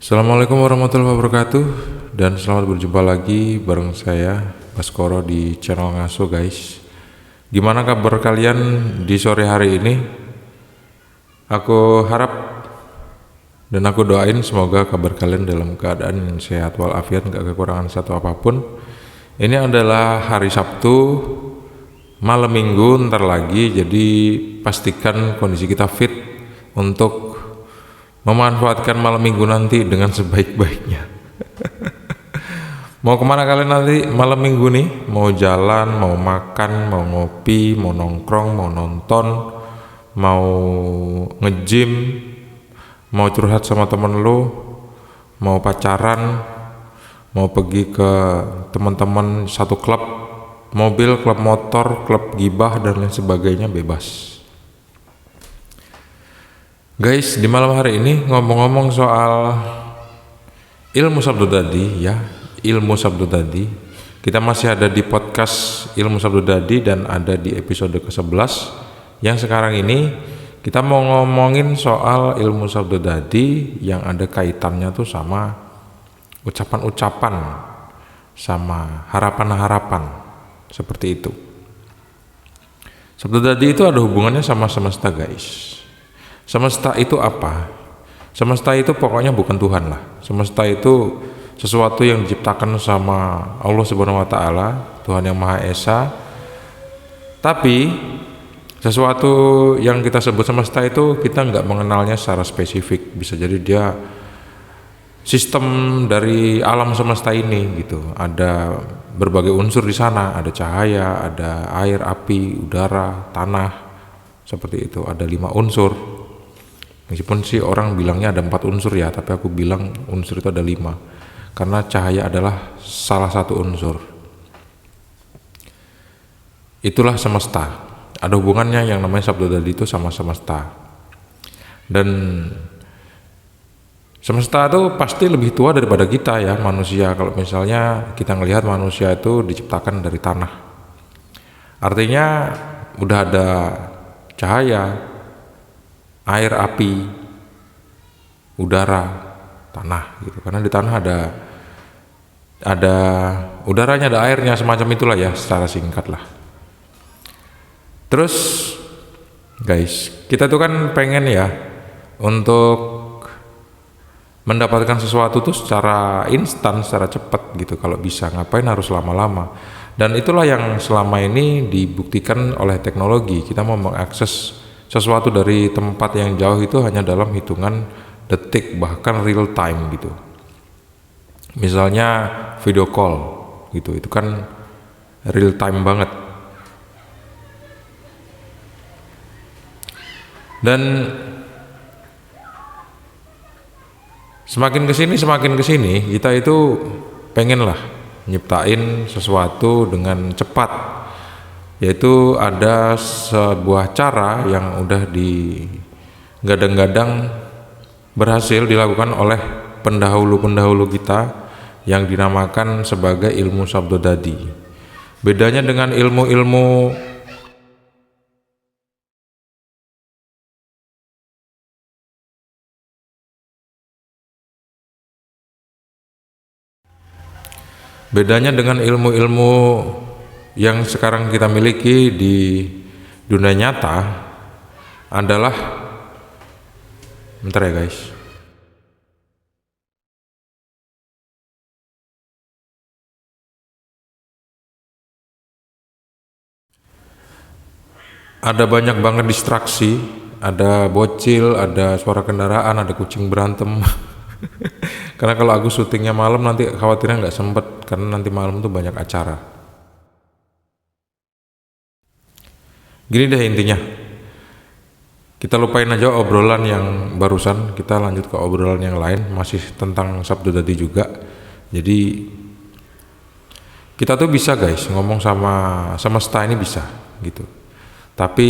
Assalamualaikum warahmatullahi wabarakatuh. Dan selamat berjumpa lagi bareng saya Baskoro di channel Ngaso guys. Gimana kabar kalian di sore hari ini? Aku harap dan aku doain semoga kabar kalian dalam keadaan yang sehat walafiat, gak kekurangan satu apapun. Ini adalah hari Sabtu, malam minggu ntar lagi, jadi pastikan kondisi kita fit untuk memanfaatkan malam minggu nanti dengan sebaik-baiknya. Mau kemana kalian nanti malam minggu nih? Mau jalan, mau makan, mau ngopi, mau nongkrong, mau nonton, mau nge-gym, mau curhat sama temen lu, mau pacaran, mau pergi ke teman-teman satu klub mobil, klub motor, klub gibah dan lain sebagainya, bebas. Guys, di malam hari ini ngomong-ngomong soal ilmu sabdo tadi ya, ilmu sabdo tadi. Kita masih ada di podcast ilmu sabdo tadi dan ada di episode ke-11. Yang sekarang ini kita mau ngomongin soal ilmu sabdo tadi yang ada kaitannya tuh sama ucapan-ucapan, sama harapan-harapan, seperti itu. Sabdo tadi itu ada hubungannya sama semesta guys. Semesta itu apa? Semesta itu pokoknya bukan Tuhan lah. Semesta itu sesuatu yang diciptakan sama Allah Subhanahu wa taala, Tuhan yang Maha Esa. Tapi sesuatu yang kita sebut semesta itu kita nggak mengenalnya secara spesifik. Bisa jadi dia sistem dari alam semesta ini gitu. Ada berbagai unsur di sana, ada cahaya, ada air, api, udara, tanah, seperti itu. Ada 5 unsur. Meskipun sih orang bilangnya ada 4 unsur ya, tapi aku bilang unsur itu ada 5 karena cahaya adalah salah satu unsur. Itulah semesta. Ada hubungannya yang namanya sabdo tadi itu sama semesta. Dan semesta itu pasti lebih tua daripada kita ya, manusia. Kalau misalnya kita ngelihat manusia itu diciptakan dari tanah, artinya udah ada cahaya, air, api, udara, tanah gitu. Karena di tanah ada udaranya, ada airnya, semacam itulah ya secara singkat lah. Terus guys, kita tuh kan pengen ya untuk mendapatkan sesuatu tuh secara instan, secara cepat gitu. Kalau bisa, ngapain harus lama-lama? Dan itulah yang selama ini dibuktikan oleh teknologi. Kita mau mengakses sesuatu dari tempat yang jauh itu hanya dalam hitungan detik, bahkan real time gitu. Misalnya video call gitu, itu kan real time banget. Dan semakin kesini kita itu pengen lah nyiptain sesuatu dengan cepat. Yaitu ada sebuah cara yang udah digadang-gadang berhasil dilakukan oleh pendahulu-pendahulu kita yang dinamakan sebagai ilmu sabdo tadi. Bedanya dengan ilmu-ilmu yang sekarang kita miliki di dunia nyata adalah, bentar ya guys, ada banyak banget distraksi, ada bocil, ada suara kendaraan, ada kucing berantem. Karena kalau aku syutingnya malam nanti khawatirnya nggak sempet, karena nanti malam tuh banyak acara. Gini deh intinya, kita lupain aja obrolan yang barusan, kita lanjut ke obrolan yang lain, masih tentang sabdo tadi juga. Jadi kita tuh bisa guys ngomong sama semesta ini bisa gitu. Tapi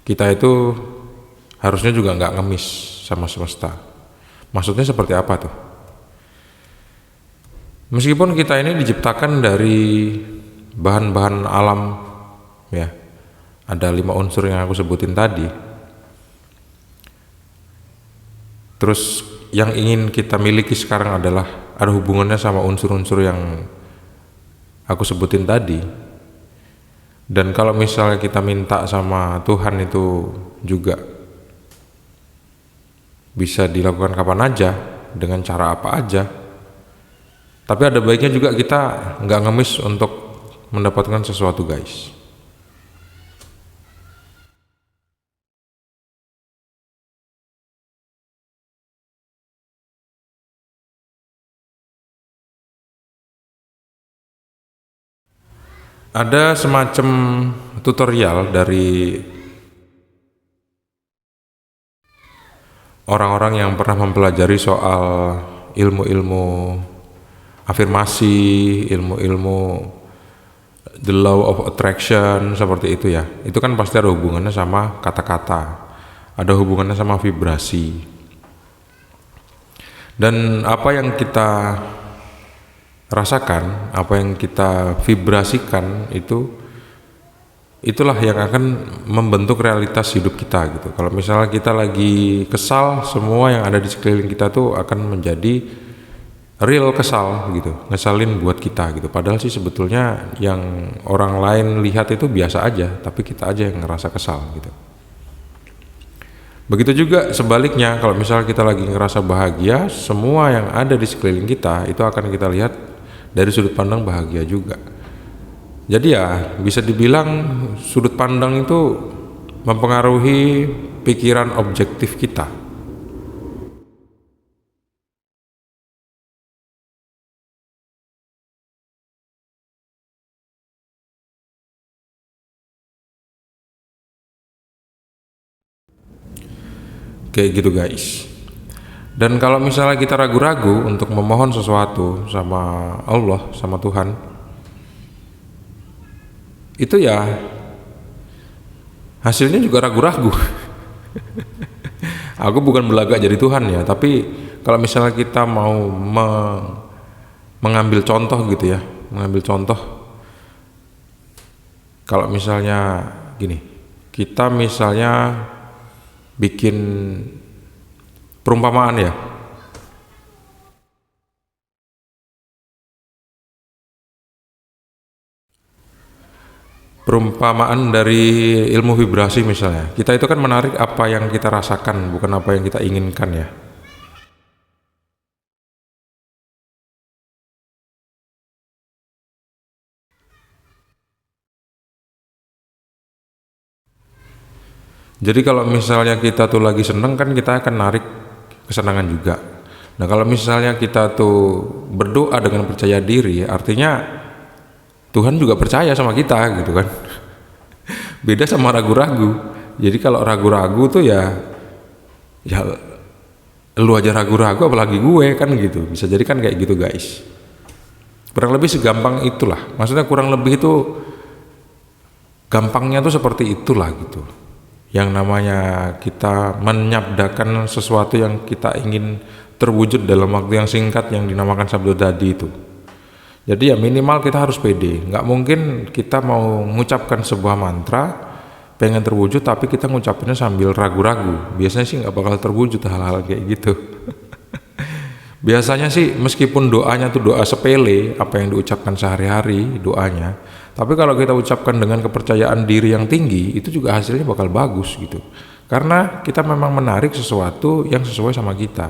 kita itu harusnya juga nggak ngemis sama semesta. Maksudnya seperti apa tuh? Meskipun kita ini diciptakan dari bahan-bahan alam ya, ada 5 unsur yang aku sebutin tadi. Terus yang ingin kita miliki sekarang adalah ada hubungannya sama unsur-unsur yang aku sebutin tadi. Dan kalau misalnya kita minta sama Tuhan itu juga bisa dilakukan kapan aja, dengan cara apa aja. Tapi ada baiknya juga kita nggak ngemis untuk mendapatkan sesuatu, guys. Ada semacam tutorial dari orang-orang yang pernah mempelajari soal ilmu-ilmu afirmasi, ilmu-ilmu the law of attraction, seperti itu ya. Itu kan pasti ada hubungannya sama kata-kata, ada hubungannya sama vibrasi. Dan apa yang kita rasakan, apa yang kita vibrasikan itulah yang akan membentuk realitas hidup kita gitu. Kalau misalnya kita lagi kesal, semua yang ada di sekeliling kita tuh akan menjadi real kesal gitu, ngesalin buat kita gitu. Padahal sih sebetulnya yang orang lain lihat itu biasa aja, tapi kita aja yang ngerasa kesal gitu. Begitu juga sebaliknya, kalau misalnya kita lagi ngerasa bahagia, semua yang ada di sekeliling kita itu akan kita lihat dari sudut pandang bahagia juga. Jadi ya bisa dibilang sudut pandang itu mempengaruhi pikiran objektif kita. Kayak gitu, guys. Dan kalau misalnya kita ragu-ragu untuk memohon sesuatu sama Allah, sama Tuhan, itu ya hasilnya juga ragu-ragu. Aku bukan belagak jadi Tuhan ya, tapi kalau misalnya kita mau mengambil contoh gitu ya, mengambil contoh, kalau misalnya gini, kita misalnya bikin perumpamaan ya. Perumpamaan dari ilmu vibrasi misalnya. Kita itu kan menarik apa yang kita rasakan, bukan apa yang kita inginkan ya. Jadi kalau misalnya kita tuh lagi seneng kan kita akan narik kesenangan juga. Nah kalau misalnya kita tuh berdoa dengan percaya diri, artinya Tuhan juga percaya sama kita gitu kan. Beda sama ragu-ragu. Jadi kalau ragu-ragu tuh ya lu aja ragu-ragu apalagi gue kan gitu. Bisa jadi kan kayak gitu, guys. Kurang lebih segampang itulah. Maksudnya kurang lebih itu gampangnya tuh seperti itulah gitu. Yang namanya kita menyabdakan sesuatu yang kita ingin terwujud dalam waktu yang singkat yang dinamakan sabdo tadi itu. Jadi ya minimal kita harus pede. Nggak mungkin kita mau mengucapkan sebuah mantra pengen terwujud tapi kita ngucapinnya sambil ragu-ragu. Biasanya sih nggak bakal terwujud hal-hal kayak gitu. Biasanya sih meskipun doanya tuh doa sepele, apa yang diucapkan sehari-hari doanya, tapi kalau kita ucapkan dengan kepercayaan diri yang tinggi, itu juga hasilnya bakal bagus gitu. Karena kita memang menarik sesuatu yang sesuai sama kita.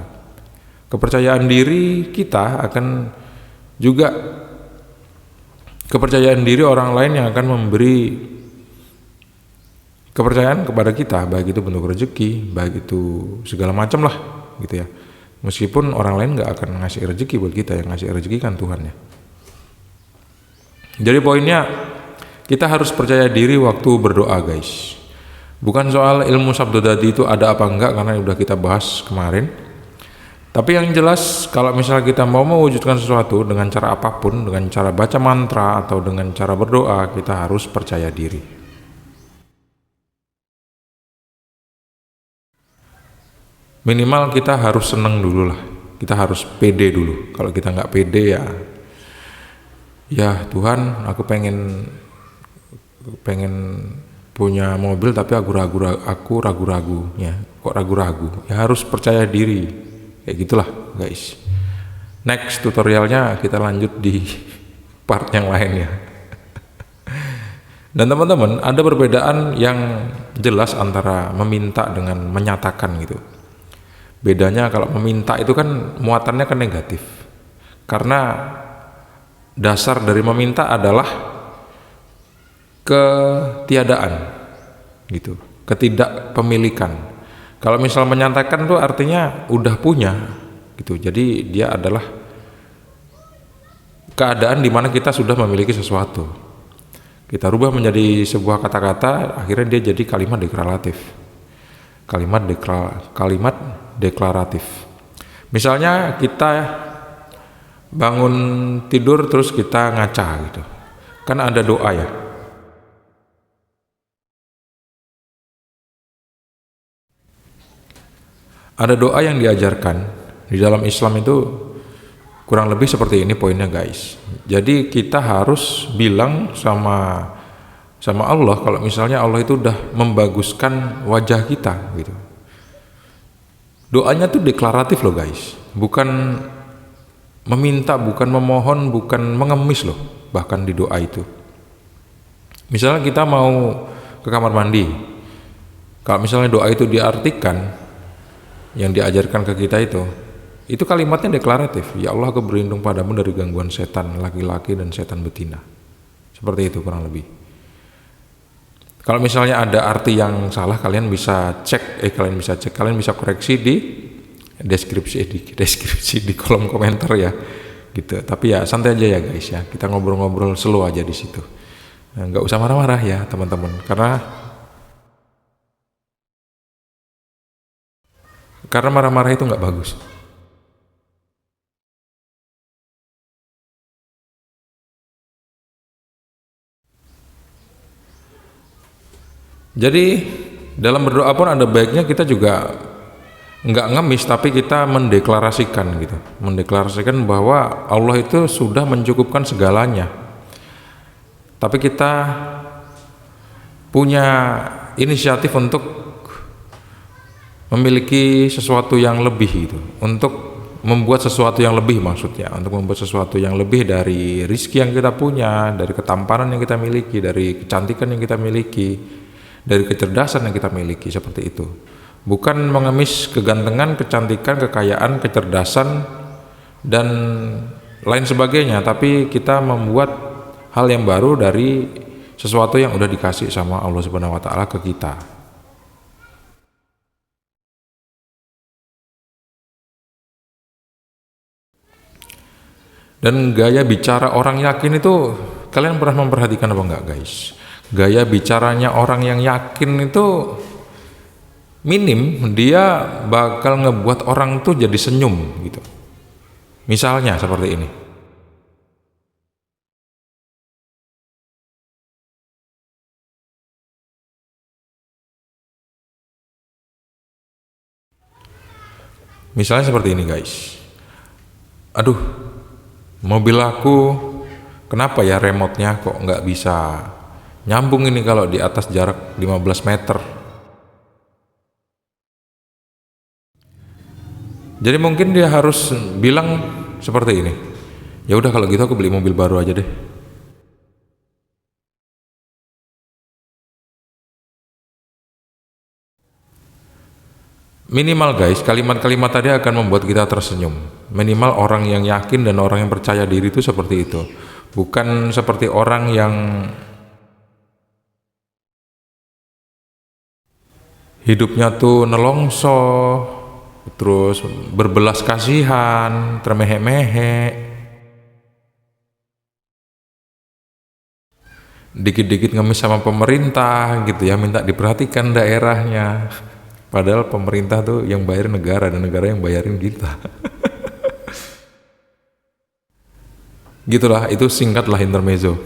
Kepercayaan diri kita akan juga kepercayaan diri orang lain yang akan memberi kepercayaan kepada kita, baik itu bentuk rezeki, baik itu segala macam lah gitu ya. Meskipun orang lain nggak akan ngasih rezeki buat kita, yang ngasih rezeki kan Tuhan ya. Jadi poinnya kita harus percaya diri waktu berdoa, guys. Bukan soal ilmu sabdo tadi itu ada apa enggak, karena udah kita bahas kemarin. Tapi yang jelas kalau misalnya kita mau mewujudkan sesuatu dengan cara apapun, dengan cara baca mantra atau dengan cara berdoa, kita harus percaya diri. Minimal kita harus seneng dulu lah, kita harus pede dulu. Kalau kita nggak pede ya Tuhan, aku pengen punya mobil tapi aku ragu-ragu ya. Kok ragu-ragu? Ya harus percaya diri Kayak gitulah guys. Next tutorialnya kita lanjut di part yang lainnya. Dan teman-teman, ada perbedaan yang jelas antara meminta dengan menyatakan gitu. Bedanya kalau meminta itu kan muatannya kan negatif. Karena dasar dari meminta adalah ketiadaan gitu, ketidakpemilikan. Kalau misal menyatakan itu artinya udah punya gitu. Jadi dia adalah keadaan di mana kita sudah memiliki sesuatu. Kita rubah menjadi sebuah kata-kata, akhirnya dia jadi kalimat deklaratif. Kalimat deklaratif. Misalnya kita bangun tidur terus kita ngaca gitu. Kan ada doa ya. Ada doa yang diajarkan di dalam Islam itu kurang lebih seperti ini poinnya guys. Jadi kita harus bilang sama Allah kalau misalnya Allah itu udah membaguskan wajah kita gitu. Doanya tuh deklaratif loh guys, bukan meminta, bukan memohon, bukan mengemis loh bahkan di doa itu. Misalnya kita mau ke kamar mandi, kalau misalnya doa itu diartikan yang diajarkan ke kita itu kalimatnya deklaratif. Ya Allah, aku berlindung padamu dari gangguan setan laki-laki dan setan betina. Seperti itu kurang lebih. Kalau misalnya ada arti yang salah, kalian bisa koreksi di deskripsi di kolom komentar ya. Gitu. Tapi ya santai aja ya guys ya. Kita ngobrol-ngobrol slow aja di situ. Nah, nggak usah marah-marah ya teman-teman, karena marah-marah itu nggak bagus. Jadi dalam berdoa pun ada baiknya kita juga nggak ngemis, tapi kita mendeklarasikan gitu, mendeklarasikan bahwa Allah itu sudah mencukupkan segalanya. Tapi kita punya inisiatif untuk memiliki sesuatu yang lebih gitu, untuk membuat sesuatu yang lebih, maksudnya untuk membuat sesuatu yang lebih dari rizki yang kita punya, dari ketampanan yang kita miliki, dari kecantikan yang kita miliki, dari kecerdasan yang kita miliki, seperti itu. Bukan mengemis kegantengan, kecantikan, kekayaan, kecerdasan dan lain sebagainya, tapi kita membuat hal yang baru dari sesuatu yang udah dikasih sama Allah Subhanahu wa taala ke kita. Dan gaya bicara orang yakin itu kalian pernah memperhatikan apa enggak guys? Gaya bicaranya orang yang yakin itu minim, dia bakal ngebuat orang tuh jadi senyum gitu. Misalnya seperti ini. Misalnya seperti ini guys. Aduh, mobil aku kenapa ya remote-nya kok nggak bisa nyambung ini kalau di atas jarak 15 meter. Jadi mungkin dia harus bilang seperti ini. Ya udah kalau gitu aku beli mobil baru aja deh. Minimal guys, kalimat-kalimat tadi akan membuat kita tersenyum. Minimal orang yang yakin dan orang yang percaya diri itu seperti itu. Bukan seperti orang yang hidupnya tuh nelongso, terus berbelas kasihan, termehe-mehe, dikit-dikit ngemis sama pemerintah gitu ya, minta diperhatikan daerahnya. Padahal pemerintah tuh yang bayar negara dan negara yang bayarin kita. Gitulah, itu singkatlah intermezzo.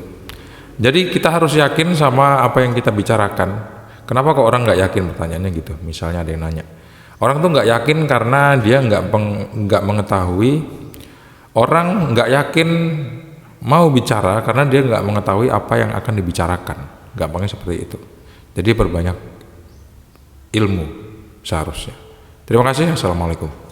Jadi kita harus yakin sama apa yang kita bicarakan. Kenapa kok orang nggak yakin, pertanyaannya gitu. Misalnya ada yang nanya, orang tuh nggak yakin karena dia nggak mengetahui. Orang nggak yakin mau bicara karena dia nggak mengetahui apa yang akan dibicarakan. Gampangnya seperti itu. Jadi perbanyak ilmu seharusnya. Terima kasih. Assalamualaikum.